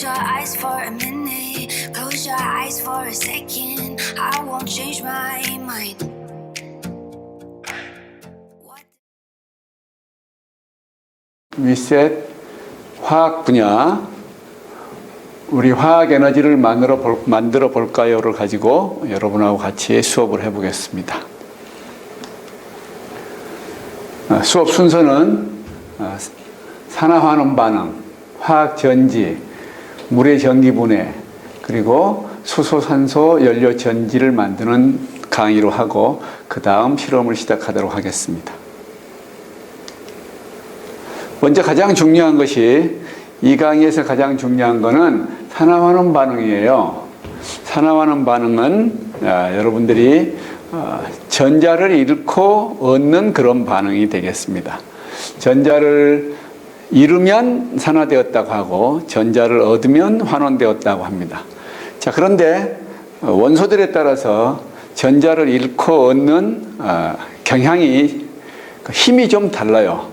Close your eyes for a minute. Close your eyes for a second. I won't change my mind. 위셋 화학 분야, 우리 화학 에너지를 만들어 볼까요를 가지고 여러분하고 같이 수업을 해보겠습니다. 수업 순서는 산화환원 반응, 화학 전지, 물의 전기 분해, 그리고 수소, 산소, 연료 전지를 만드는 강의로 하고 그 다음 실험을 시작하도록 하겠습니다. 먼저 가장 중요한 것이, 이 강의에서 가장 중요한 것은 산화환원 반응이에요. 산화환원 반응은 여러분들이 전자를 잃고 얻는 그런 반응이 되겠습니다. 전자를 잃으면 산화되었다고 하고 전자를 얻으면 환원되었다고 합니다. 자, 그런데 원소들에 따라서 전자를 잃고 얻는 경향이, 힘이 좀 달라요.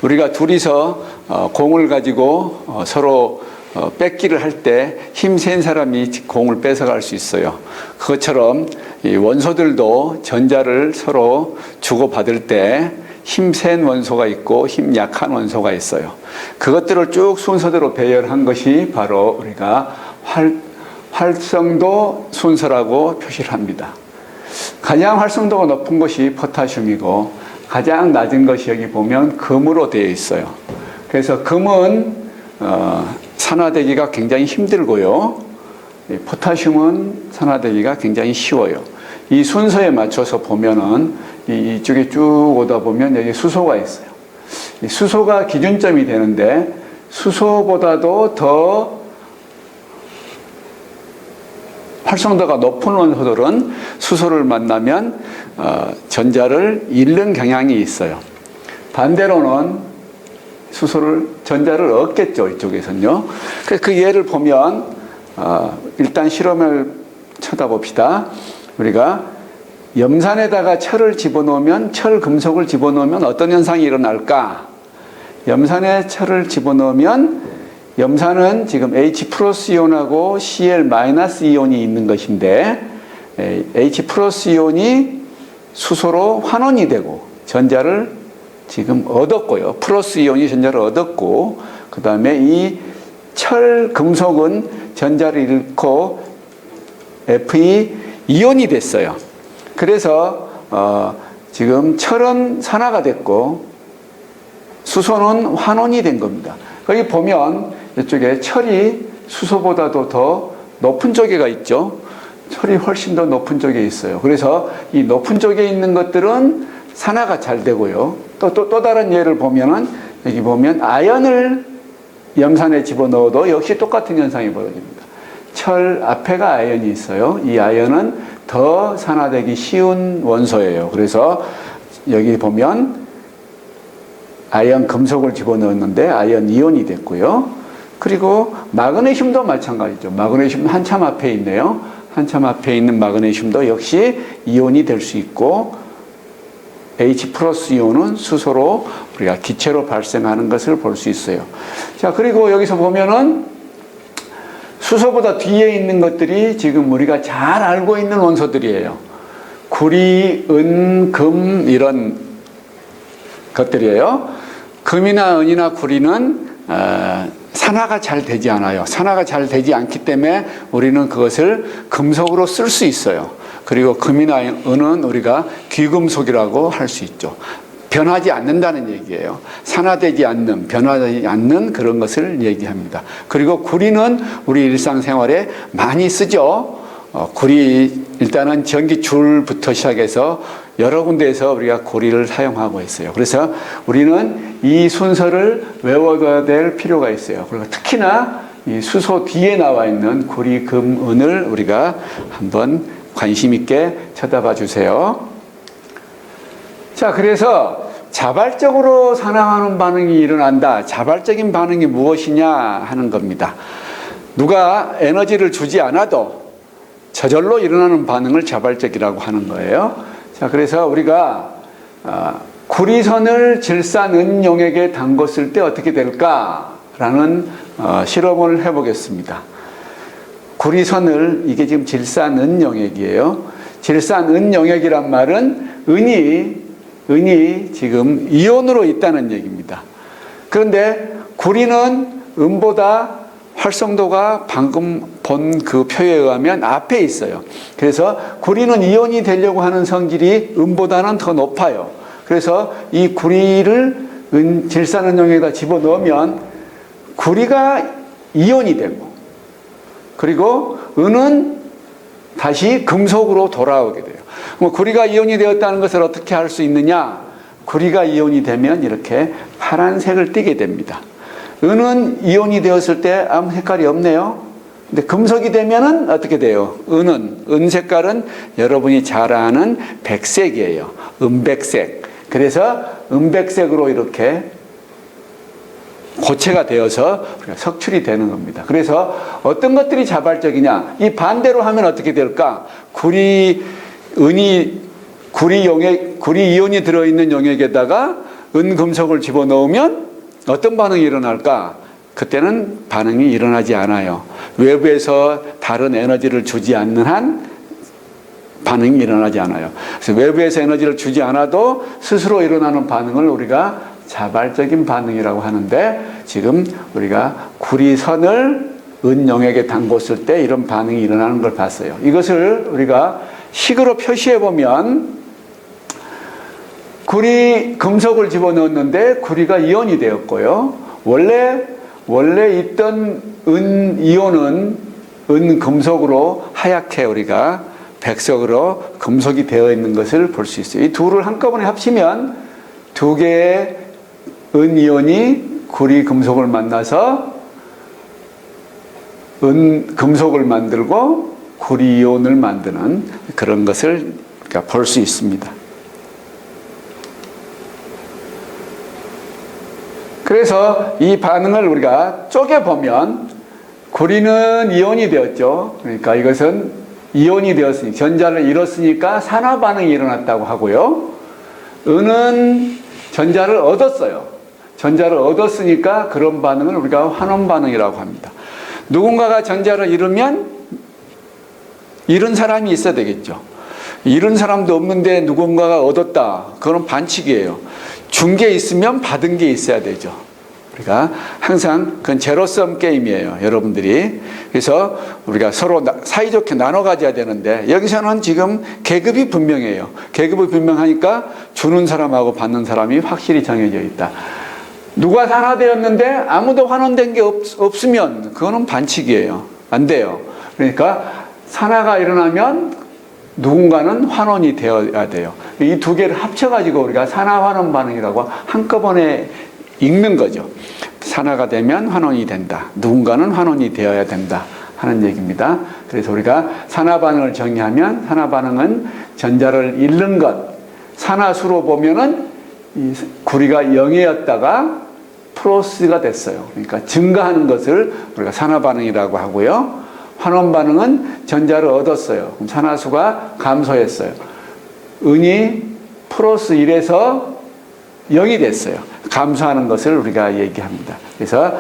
우리가 둘이서 공을 가지고 서로 뺏기를 할 때 힘 센 사람이 공을 뺏어갈 수 있어요. 그것처럼 이 원소들도 전자를 서로 주고받을 때 힘 센 원소가 있고 힘 약한 원소가 있어요. 그것들을 쭉 순서대로 배열한 것이 바로 우리가 활성도 순서라고 표시를 합니다. 가장 활성도가 높은 것이 포타슘이고 가장 낮은 것이 여기 보면 금으로 되어 있어요. 그래서 금은 산화되기가 굉장히 힘들고요. 포타슘은 산화되기가 굉장히 쉬워요. 이 순서에 맞춰서 보면은 이쪽에 쭉 오다 보면 여기 수소가 있어요. 이 수소가 기준점이 되는데 수소보다도 더 활성도가 높은 원소들은 수소를 만나면 전자를 잃는 경향이 있어요. 반대로는 전자를 얻겠죠, 이쪽에서는요. 그래서 그 예를 보면 일단 실험을 쳐다봅시다. 우리가 염산에다가 철을 집어넣으면, 철금속을 집어넣으면 어떤 현상이 일어날까? 염산에 철을 집어넣으면 염산은 지금 H 플러스 이온하고 Cl 마이너스 이온이 있는 것인데 H 플러스 이온이 수소로 환원이 되고 전자를 지금 얻었고요. 플러스 이온이 전자를 얻었고, 그 다음에 이 철 금속은 전자를 잃고 Fe 이온이 됐어요. 그래서 지금 철은 산화가 됐고 수소는 환원이 된 겁니다. 거기 보면 이쪽에 철이 수소보다도 더 높은 쪽에가 있죠. 철이 훨씬 더 높은 쪽에 있어요. 그래서 이 높은 쪽에 있는 것들은 산화가 잘 되고요. 또 다른 예를 보면은 여기 보면 아연을 염산에 집어넣어도 역시 똑같은 현상이 벌어집니다. 철 앞에가 아연이 있어요. 이 아연은 더 산화되기 쉬운 원소예요. 그래서 여기 보면 아연 금속을 집어넣었는데 아연 이온이 됐고요. 그리고 마그네슘도 마찬가지죠. 마그네슘 한참 앞에 있네요. 한참 앞에 있는 마그네슘도 역시 이온이 될 수 있고 H 플러스 이온은 수소로 우리가 기체로 발생하는 것을 볼 수 있어요. 자, 그리고 여기서 보면은 수소보다 뒤에 있는 것들이 지금 우리가 잘 알고 있는 원소들이에요. 구리, 은, 금 이런 것들이에요. 금이나 은이나 구리는 산화가 잘 되지 않아요. 산화가 잘 되지 않기 때문에 우리는 그것을 금속으로 쓸 수 있어요. 그리고 금이나 은은 우리가 귀금속이라고 할 수 있죠. 변하지 않는다는 얘기예요. 산화되지 않는, 변화되지 않는 그런 것을 얘기합니다. 그리고 구리는 우리 일상생활에 많이 쓰죠. 구리, 일단은 전기줄부터 시작해서 여러 군데에서 우리가 구리를 사용하고 있어요. 그래서 우리는 이 순서를 외워둬야 될 필요가 있어요. 그리고 특히나 이 수소 뒤에 나와 있는 구리, 금, 은을 우리가 한번 관심 있게 쳐다봐 주세요. 자, 그래서 자발적으로 산화하는 반응이 일어난다. 자발적인 반응이 무엇이냐 하는 겁니다. 누가 에너지를 주지 않아도 저절로 일어나는 반응을 자발적이라고 하는 거예요. 자, 그래서 우리가 구리선을 질산은용액에 담궜을 때 어떻게 될까라는 실험을 해보겠습니다. 구리선을, 이게 지금 질산은 용액이에요. 질산은 용액이란 말은 은이 지금 이온으로 있다는 얘기입니다. 그런데 구리는 은보다 활성도가 방금 본 그 표에 의하면 앞에 있어요. 그래서 구리는 이온이 되려고 하는 성질이 은보다는 더 높아요. 그래서 이 구리를 질산은용에다 집어넣으면 구리가 이온이 되고, 그리고 은은 다시 금속으로 돌아오게 돼요. 그럼 구리가 이온이 되었다는 것을 어떻게 알 수 있느냐? 구리가 이온이 되면 이렇게 파란색을 띠게 됩니다. 은은 이온이 되었을 때 아무 색깔이 없네요. 근데 금속이 되면은 어떻게 돼요? 은 색깔은 여러분이 잘 아는 백색이에요. 은백색. 그래서 은백색으로 이렇게 고체가 되어서 우리가 석출이 되는 겁니다. 그래서 어떤 것들이 자발적이냐? 이 반대로 하면 어떻게 될까? 구리 이온이 들어있는 용액에다가 은금속을 집어넣으면 어떤 반응이 일어날까? 그때는 반응이 일어나지 않아요. 외부에서 다른 에너지를 주지 않는 한 반응이 일어나지 않아요. 그래서 외부에서 에너지를 주지 않아도 스스로 일어나는 반응을 우리가 자발적인 반응이라고 하는데, 지금 우리가 구리선을 은용액에 담궜을 때 이런 반응이 일어나는 걸 봤어요. 이것을 우리가 식으로 표시해 보면, 금속을 집어넣었는데 구리가 이온이 되었고요. 원래 있던 이온은 금속으로 하얗게 우리가 백석으로 금속이 되어 있는 것을 볼 수 있어요. 이 둘을 한꺼번에 합치면 두 개의 이온이 금속을 만나서 금속을 만들고 이온을 만드는 그런 것을 볼 수 있습니다. 그래서 이 반응을 우리가 쪼개보면, 구리는 이온이 되었죠. 그러니까 이것은 이온이 되었으니, 전자를 잃었으니까 산화 반응이 일어났다고 하고요. 은은 전자를 얻었어요. 전자를 얻었으니까 그런 반응을 우리가 환원 반응이라고 합니다. 누군가가 전자를 잃으면 잃은 사람이 있어야 되겠죠. 잃은 사람도 없는데 누군가가 얻었다. 그건 반칙이에요. 준 게 있으면 받은 게 있어야 되죠. 우리가 항상 그건 제로섬 게임이에요, 여러분들이. 그래서 우리가 서로 사이좋게 나눠 가져야 되는데, 여기서는 지금 계급이 분명해요. 계급이 분명하니까 주는 사람하고 받는 사람이 확실히 정해져 있다. 누가 산화되었는데 아무도 환원된 게 없으면 그거는 반칙이에요. 안 돼요. 그러니까 산화가 일어나면 누군가는 환원이 되어야 돼요. 이 두 개를 합쳐가지고 우리가 산화환원 반응이라고 한꺼번에 읽는 거죠. 산화가 되면 환원이 된다. 누군가는 환원이 되어야 된다 하는 얘기입니다. 그래서 우리가 산화 반응을 정의하면, 산화 반응은 전자를 잃는 것, 산화수로 보면은 이 구리가 0이었다가 플러스가 됐어요. 그러니까 증가하는 것을 우리가 산화 반응이라고 하고요. 환원 반응은 전자를 얻었어요. 그럼 산화수가 감소했어요. 은이 플러스 1에서 0이 됐어요. 감소하는 것을 우리가 얘기합니다. 그래서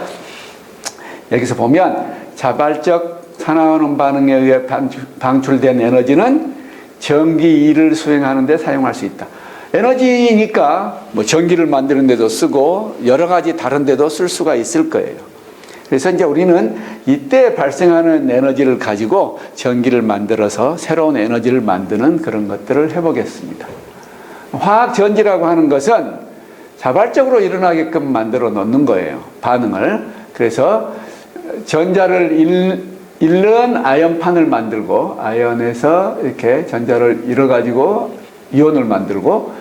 여기서 보면 자발적 산화환원 반응에 의해 방출된 에너지는 전기 2를 수행하는 데 사용할 수 있다. 에너지니까 뭐 전기를 만드는 데도 쓰고 여러 가지 다른 데도 쓸 수가 있을 거예요. 그래서 이제 우리는 이때 발생하는 에너지를 가지고 전기를 만들어서 새로운 에너지를 만드는 그런 것들을 해보겠습니다. 화학전지라고 하는 것은 자발적으로 일어나게끔 만들어 놓는 거예요. 반응을. 그래서 전자를 잃는 아연판을 만들고, 아연에서 이렇게 전자를 잃어가지고 이온을 만들고,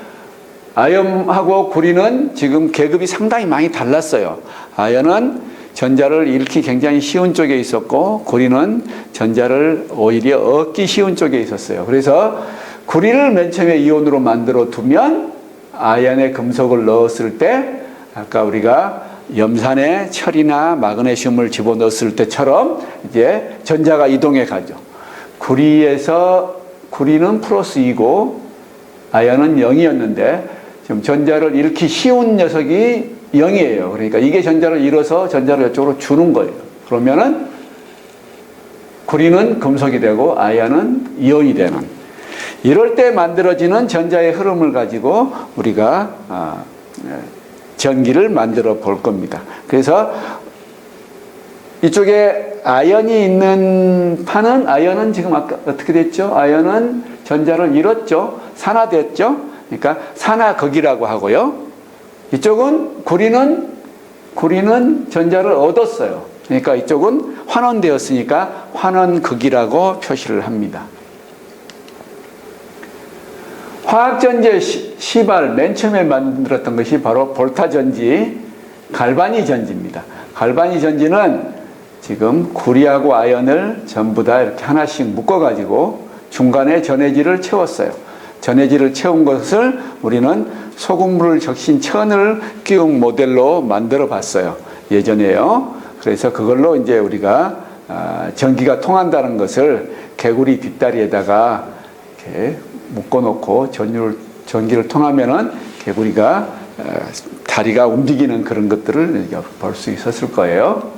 아연하고 구리는 지금 계급이 상당히 많이 달랐어요. 아연은 전자를 잃기 굉장히 쉬운 쪽에 있었고, 구리는 전자를 오히려 얻기 쉬운 쪽에 있었어요. 그래서 구리를 맨 처음에 이온으로 만들어 두면 아연에 금속을 넣었을 때, 아까 우리가 염산에 철이나 마그네슘을 집어넣었을 때처럼 이제 전자가 이동해 가죠. 구리는 플러스 2고 아연은 0이었는데 지금 전자를 잃기 쉬운 녀석이 0이에요. 그러니까 이게 전자를 잃어서 전자를 이쪽으로 주는 거예요. 그러면은 구리는 금속이 되고 아연은 이온이 되는, 이럴 때 만들어지는 전자의 흐름을 가지고 우리가 전기를 만들어 볼 겁니다. 그래서 이쪽에 아연이 있는 판은, 아연은 지금 아까 어떻게 됐죠? 아연은 전자를 잃었죠. 산화됐죠. 그러니까 산화극이라고 하고요. 이쪽은 구리는 전자를 얻었어요. 그러니까 이쪽은 환원되었으니까 환원극이라고 표시를 합니다. 화학전지의 시발, 맨 처음에 만들었던 것이 바로 볼타전지, 갈바니 전지입니다. 갈바니 전지는 지금 구리하고 아연을 전부 다 이렇게 하나씩 묶어가지고 중간에 전해질을 채웠어요. 전해질을 채운 것을 우리는 소금물을 적신 천을 끼운 모델로 만들어 봤어요. 예전에요. 그래서 그걸로 이제 우리가 전기가 통한다는 것을 개구리 뒷다리에다가 이렇게 묶어놓고 전기를 통하면은 개구리가 다리가 움직이는 그런 것들을 볼 수 있었을 거예요.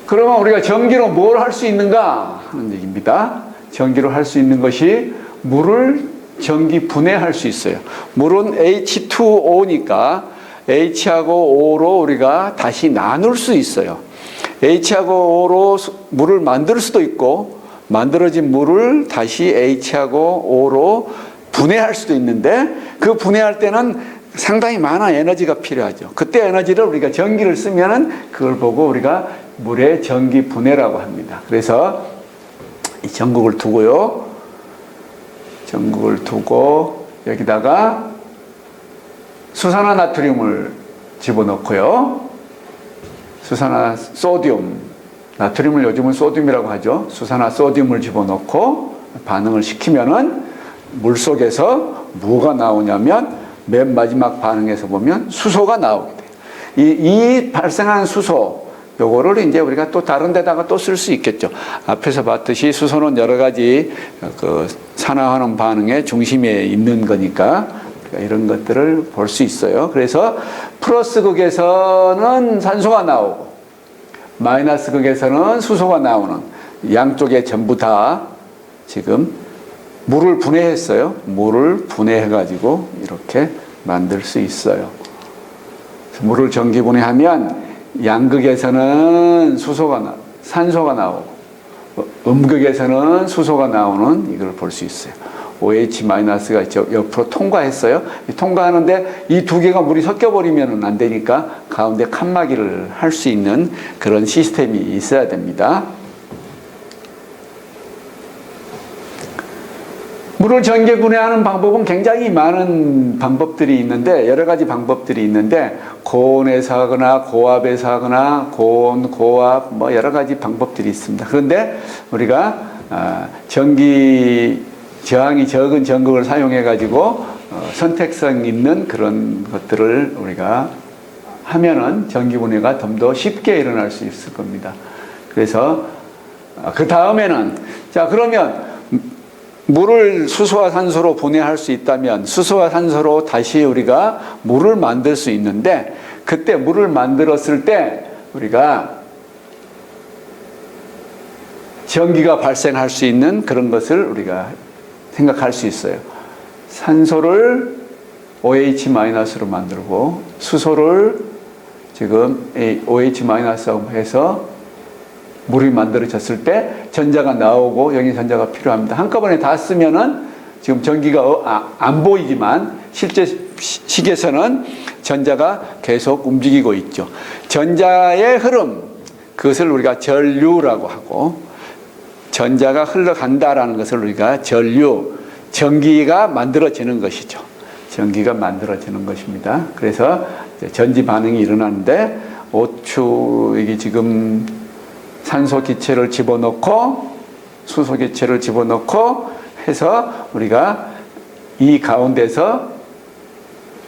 그러면 우리가 전기로 뭘 할 수 있는가 하는 얘기입니다. 전기로 할 수 있는 것이 물을 전기 분해할 수 있어요. 물은 H2O니까 H하고 O로 우리가 다시 나눌 수 있어요. H하고 O로 물을 만들 수도 있고, 만들어진 물을 다시 H하고 O로 분해할 수도 있는데, 그 분해할 때는 상당히 많은 에너지가 필요하죠. 그때 에너지를 우리가 전기를 쓰면은 그걸 보고 우리가 물의 전기 분해라고 합니다. 그래서 이 전극을 두고요. 전극을 두고 여기다가 수산화나트륨을 집어넣고요. 소디움, 나트륨을 요즘은 소듐이라고 하죠. 수산화소듐을 집어넣고 반응을 시키면은 물 속에서 뭐가 나오냐면 맨 마지막 반응에서 보면 수소가 나오게 돼요. 이 발생한 수소, 요거를 이제 우리가 또 다른 데다가 또 쓸 수 있겠죠. 앞에서 봤듯이 수소는 여러 가지 그 산화하는 반응의 중심에 있는 거니까 이런 것들을 볼 수 있어요. 그래서 플러스 극에서는 산소가 나오고 마이너스 극에서는 수소가 나오는, 양쪽에 전부 다 지금 물을 분해했어요. 물을 분해해가지고 이렇게 만들 수 있어요. 물을 전기 분해하면 양극에서는 산소가 나오고 음극에서는 수소가 나오는, 이걸 볼 수 있어요. OH-가 옆으로 통과했어요. 통과하는데 이 두 개가 물이 섞여버리면 안 되니까 가운데 칸막이를 할 수 있는 그런 시스템이 있어야 됩니다. 물을 전기 분해하는 방법은 굉장히 많은 방법들이 있는데, 여러 가지 방법들이 있는데, 고온에서 하거나 고압에서 하거나 고온, 고압 뭐 여러 가지 방법들이 있습니다. 그런데 우리가 전기 저항이 적은 전극을 사용해 가지고 선택성 있는 그런 것들을 우리가 하면은 전기 분해가 좀 더 쉽게 일어날 수 있을 겁니다. 그래서 그 다음에는, 자 그러면 물을 수소와 산소로 분해할 수 있다면 수소와 산소로 다시 우리가 물을 만들 수 있는데, 그때 물을 만들었을 때 우리가 전기가 발생할 수 있는 그런 것을 우리가 생각할 수 있어요. 산소를 OH-로 만들고 수소를 지금 OH- 해서 물이 만들어졌을 때 전자가 나오고, 여기 전자가 필요합니다. 한꺼번에 다 쓰면은 지금 전기가 안 보이지만 실제 식에서는 전자가 계속 움직이고 있죠. 전자의 흐름, 그것을 우리가 전류라고 하고, 전자가 흘러간다라는 것을 우리가 전류, 전기가 만들어지는 것이죠. 전기가 만들어지는 것입니다. 그래서 전지 반응이 일어나는데, O2, 이게 지금 산소 기체를 집어넣고 수소 기체를 집어넣고 해서 우리가 이 가운데서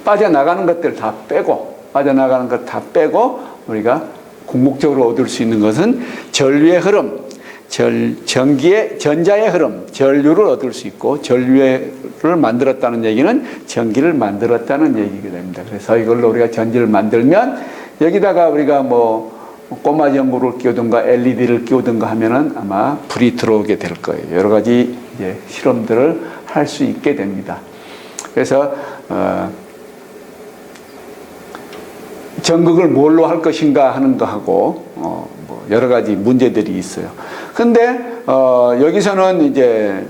빠져나가는 것들 다 빼고, 빠져나가는 것 다 빼고 우리가 궁극적으로 얻을 수 있는 것은 전류의 흐름, 전기의 전자의 흐름, 전류를 얻을 수 있고 전류를 만들었다는 얘기는 전기를 만들었다는 얘기가 됩니다. 그래서 이걸로 우리가 전기를 만들면 여기다가 우리가 뭐 꼬마 전구를 끼우든가 LED를 끼우든가 하면은 아마 불이 들어오게 될 거예요. 여러 가지 이제 실험들을 할 수 있게 됩니다. 그래서 전극을 뭘로 할 것인가 하는 거하고 뭐 여러 가지 문제들이 있어요. 근데 여기서는 이제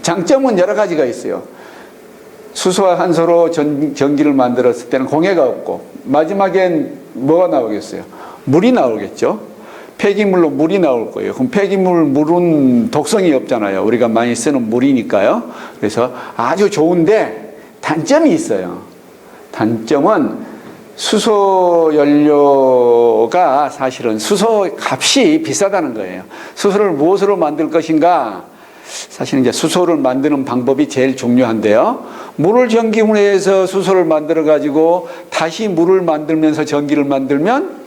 장점은 여러 가지가 있어요. 수소와 한소로 전기를 만들었을 때는 공해가 없고 마지막엔 뭐가 나오겠어요? 물이 나오겠죠. 폐기물로 물이 나올 거예요. 그럼 물은 독성이 없잖아요. 우리가 많이 쓰는 물이니까요. 그래서 아주 좋은데 단점이 있어요. 단점은 수소 연료가 사실은 수소 값이 비싸다는 거예요. 수소를 무엇으로 만들 것인가? 사실은 이제 수소를 만드는 방법이 제일 중요한데요. 물을 전기분해해서 수소를 만들어 가지고 다시 물을 만들면서 전기를 만들면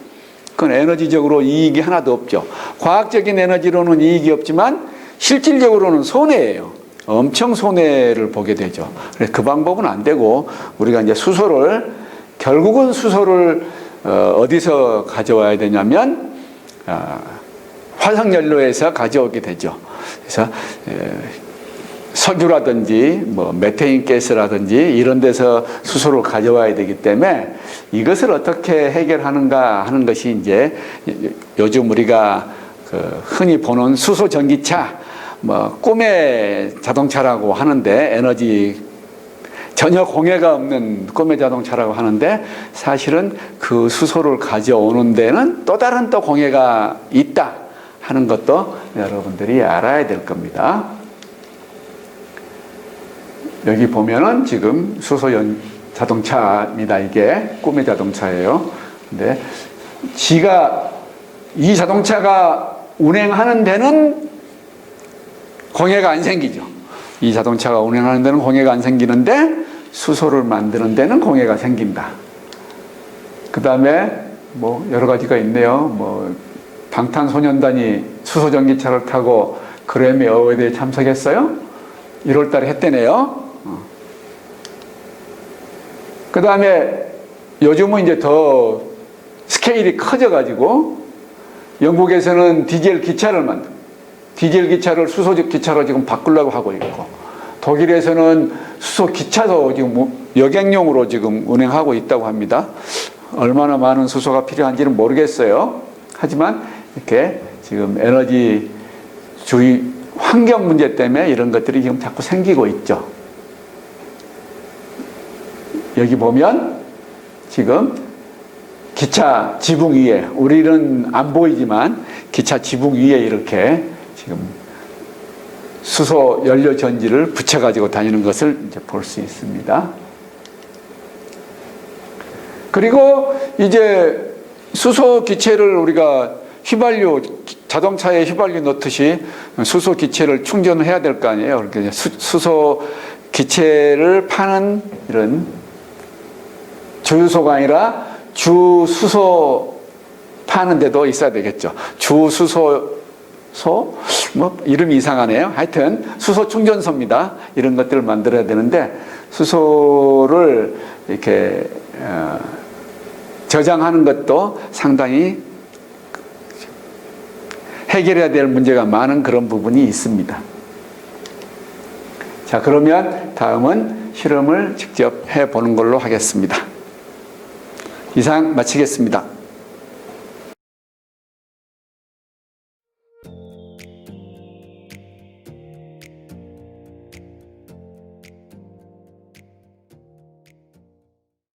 그건 에너지적으로 이익이 하나도 없죠. 과학적인 에너지로는 이익이 없지만 실질적으로는 손해예요. 엄청 손해를 보게 되죠. 그래서 그 방법은 안 되고 우리가 이제 결국은 수소를 어디서 가져와야 되냐면 화석연료에서 가져오게 되죠. 그래서 석유라든지 뭐 메테인 가스라든지 이런 데서 수소를 가져와야 되기 때문에 이것을 어떻게 해결하는가 하는 것이 이제 요즘 우리가 흔히 보는 수소 전기차, 뭐 꿈의 자동차라고 하는데 에너지 전혀 공해가 없는 꿈의 자동차라고 하는데 사실은 그 수소를 가져오는 데는 또 다른 또 공해가 있다 하는 것도 여러분들이 알아야 될 겁니다. 여기 보면은 지금 수소 자동차입니다. 이게 꿈의 자동차예요. 근데 이 자동차가 운행하는 데는 공해가 안 생기죠. 이 자동차가 운행하는 데는 공해가 안 생기는데 수소를 만드는 데는 공해가 생긴다. 그 다음에 뭐 여러 가지가 있네요. 뭐 방탄소년단이 수소 전기차를 타고 그래미 어워드에 참석했어요. 1월 달에 했대네요. 그 다음에 요즘은 이제 더 스케일이 커져가지고 영국에서는 디젤 기차를 수소 기차로 지금 바꾸려고 하고 있고 독일에서는 수소 기차도 지금 여객용으로 지금 운행하고 있다고 합니다. 얼마나 많은 수소가 필요한지는 모르겠어요. 하지만 이렇게 지금 에너지주의 환경 문제 때문에 이런 것들이 지금 자꾸 생기고 있죠. 여기 보면 지금 기차 지붕 위에 우리는 안 보이지만 기차 지붕 위에 이렇게 지금 수소 연료 전지를 붙여가지고 다니는 것을 이제 볼 수 있습니다. 그리고 이제 수소 기체를 우리가 자동차에 휘발유 넣듯이 수소 기체를 충전해야 될 거 아니에요. 그러니까 수소 기체를 파는 이런 주유소가 아니라 주수소 파는 데도 있어야 되겠죠. 주수소 뭐 이름이 이상하네요. 하여튼 수소 충전소입니다. 이런 것들을 만들어야 되는데 수소를 이렇게 저장하는 것도 상당히 해결해야 될 문제가 많은 그런 부분이 있습니다. 자, 그러면 다음은 실험을 직접 해보는 걸로 하겠습니다. 이상 마치겠습니다.